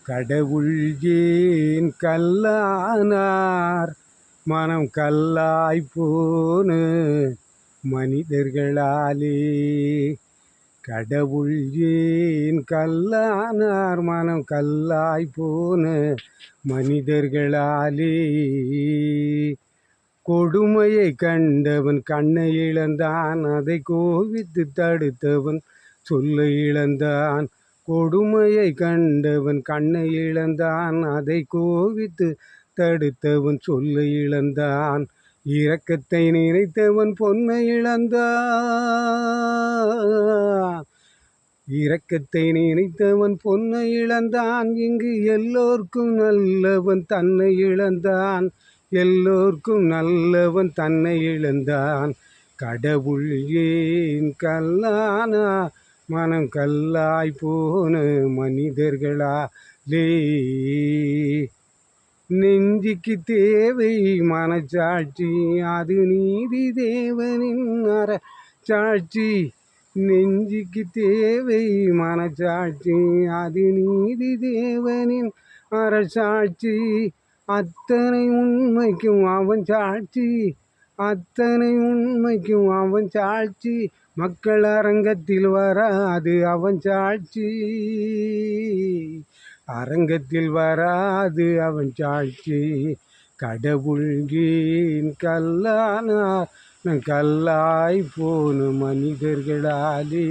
கடவுள் ஏன் கல்லானார் மனம் கல்லாய் போன மனிதர்களாலே. கடவுள் ஏன் கல்லானார் மனம் கல்லாய் போன மனிதர்களாலே. கொடுமையை கண்டவன் கண்ணை இழந்தான், அதை கோவித்து தடுத்தவன் சொல்ல இழந்தான். கொடுமையை கண்டவன் கண்ணை இழந்தான், அதை கோவித்து தடுத்தவன் சொல்ல இழந்தான். இரக்கத்தை நினைத்தவன் பொன்னை இழந்தான். இரக்கத்தை நினைத்தவன் பொன்னை இழந்தான். இங்கு எல்லோர்க்கும் நல்லவன் தன்னை இழந்தான். எல்லோர்க்கும் நல்லவன் தன்னை இழந்தான். கடவுள் ஏன் கல்லானா மனம் கல்லாய் போன மனிதர்களாலே. நெஞ்சுக்கு தேவை மனச்சாட்சி, அது நீதி தேவனின் சாட்சி. நெஞ்சுக்கு தேவை மனச்சாட்சி, அது நீதி தேவனின் அரசாட்சி. அத்தனை உண்மைக்கும் அவன் சாட்சி, அத்தனை உண்மைக்கும் அவன் சாட்சி. மக்கள் அரங்கத்தில் வராது அவன் சாட்சி, அரங்கத்தில் வராது அவன் சாட்சி. கடவுள் ஏன் கல்லானார் கல்லாய் போன மனிதர்களாலே.